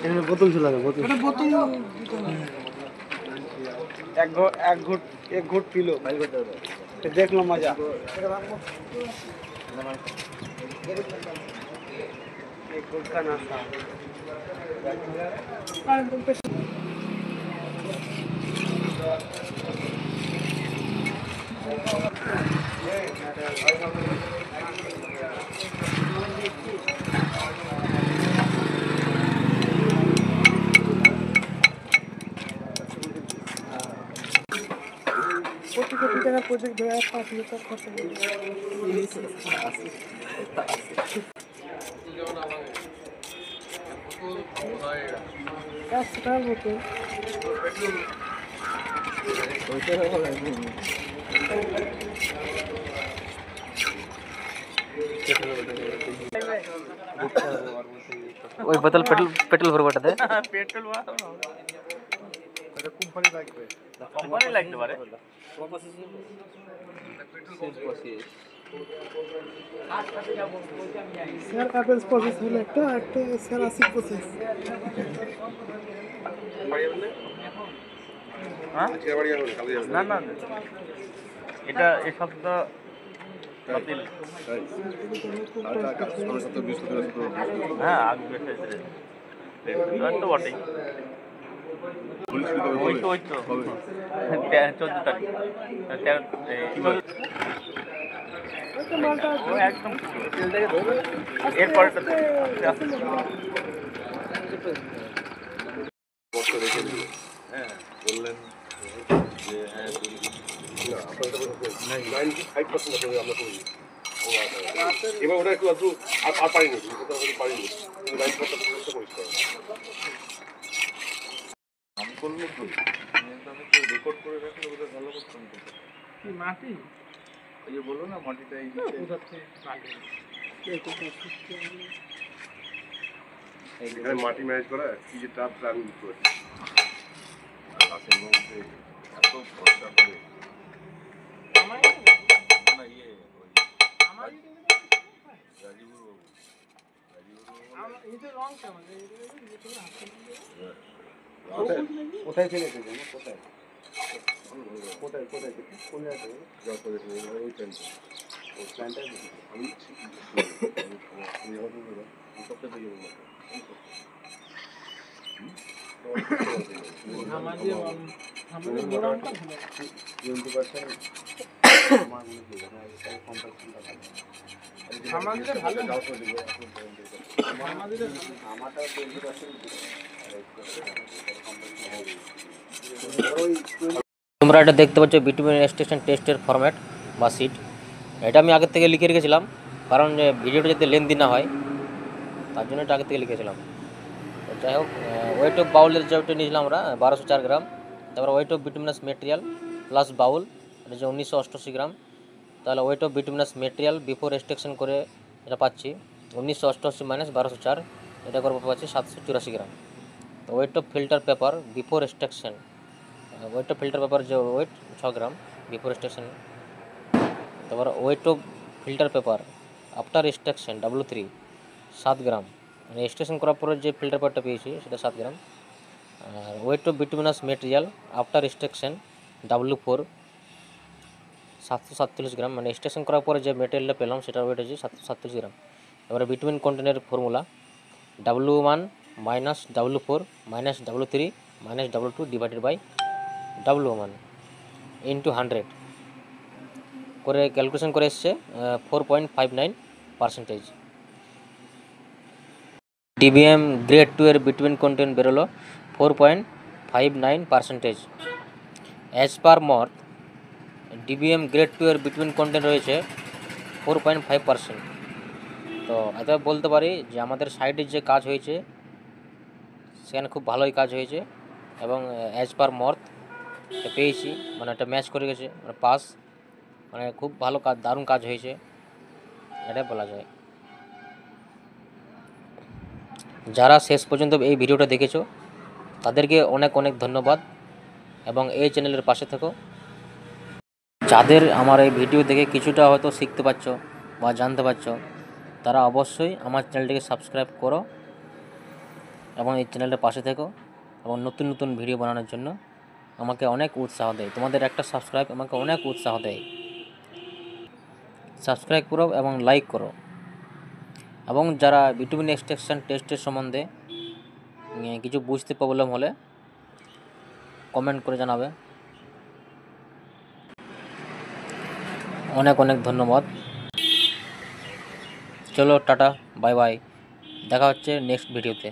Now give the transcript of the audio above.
এখানে বোতল ছিল না, বোতল এটা বোতল এক ঘুট পিলো দেখলো মজা। एक गुड़ का नाश्ता कोटी कोटी টাকা প্রজেক্ট ধরে 5 লিটার খরচ করে টাকার বোতল ওই বোতল পেট্রোল ভরবাটাতে পেট্রোল এটা কোম্পানি লাগতে পারে স্যার কাপেলস প্রসেস হলো একটা স্যার আসিক প্রসেস। হ্যাঁ না না এটা এই সপ্তাহ বাতিল। হ্যাঁ আগে তো বটেই। ওই তো 14 তারিখ একদম এরপরটা হ্যাঁ বললেন যে হ্যাঁ 95% আমরা করি। এবার ওটা একটু আর পারিনি পারিনি 90% পরিষ্কার আমি করবো তো রেকর্ড করে রাখলে ওটা ভালো করতাম কি মাটি ওই যে বললো না মাটিটা এই এখানে মাটি ম্যানেজ করা কি যে টাপ আমি বুঝতে পারছি গাছের মধ্যে এত খরচা করে কোথায় ফেলে জানো কোথায় কোথায় কোথায় কোথায় আছে ওই প্ল্যান্টটা ওই প্ল্যান্টটা আমি সবটা থেকে তোমরা এটা দেখতে পাচ্ছ বিটুমিন স্টেশন টেস্টের ফরম্যাট বা সিট। এটা আমি আগের থেকে লিখে রেখেছিলাম কারণ ভিডিওটা যাতে লেন্দি না হয় তার জন্য এটা আগে থেকে লিখেছিলাম। যাই হোক ওয়েট অফ বাউলের যে ওইটা নিয়েছিলাম আমরা 1204 গ্রাম। তারপরে weight of bituminous material plus bowl এটা যে 1988 গ্রাম। তাহলে weight of bituminous material before extraction করে এটা পাচ্ছি 1988 মাইনাস 1204 এটা করে পাচ্ছি 784 গ্রাম। তো weight of filter paper before extraction weight of filter paper যে ওয়েট 6 গ্রাম বিফোর এক্সট্রাকশন। তারপর weight of filter paper after extraction W3 7 গ্রাম মানে এক্সট্রাকশন করার পরে যে ফিল্টার পেপারটা পেয়েছি সেটা 7 গ্রাম। আর weight of bituminous material after extraction W4 747 gram মানে এক্সট্রাকশন করার পরে যে মেটেরিয়ালটা পেলাম সেটার ওয়েট হচ্ছে 747 গ্রাম। এবারে ভিটামিন কন্টেনের formula W1 minus W4 minus W3 minus W2 divided by W1 into 100 করে ক্যালকুলেশন করে এসছে 4.59%। ডিবিএম গ্রেড 2 এর বিটুমিন কন্টেন্ট বেরোলো 4.59%। অ্যাজ পার মর্থ ডিবিএম গ্রেড 2 এর বিটুমিন কন্টেন্ট রয়েছে 4.5%। তো এটা বলতে পারি যে আমাদের সাইডের যে কাজ হয়েছে সেখানে খুব ভালোই কাজ হয়েছে এবং অ্যাজ পার মর্থ পেয়েছি মানে এটা ম্যাচ করে গেছে মানে পাস মানে খুব ভালো কাজ দারুণ কাজ হয়েছে এটাই বলা যায়। যারা শেষ পর্যন্ত এই ভিডিওটা দেখেছো তাদেরকে অনেক অনেক ধন্যবাদ এবং এই চ্যানেলের পাশে থেকো। যাদের আমার এই ভিডিও দেখে কিছুটা হয়তো শিখতে পারছো বা জানতে পারছো তারা অবশ্যই আমার চ্যানেলটিকে সাবস্ক্রাইব করো এবং এই চ্যানেলের পাশে থেকো এবং নতুন নতুন ভিডিও বানানোর জন্য আমাকে অনেক উৎসাহ দেয়। তোমাদের একটা সাবস্ক্রাইব আমাকে অনেক উৎসাহ দেয়। সাবস্ক্রাইব করো এবং লাইক করো, এবং যারা ভিটামিন এক্সট্রাকশন টেস্টের সম্বন্ধে কিছু বুঝতে প্রবলেম হলে কমেন্ট করে জানাবে। অনেক অনেক ধন্যবাদ। চলো টাটা, বাই বাই, দেখা হচ্ছে নেক্সট ভিডিওতে।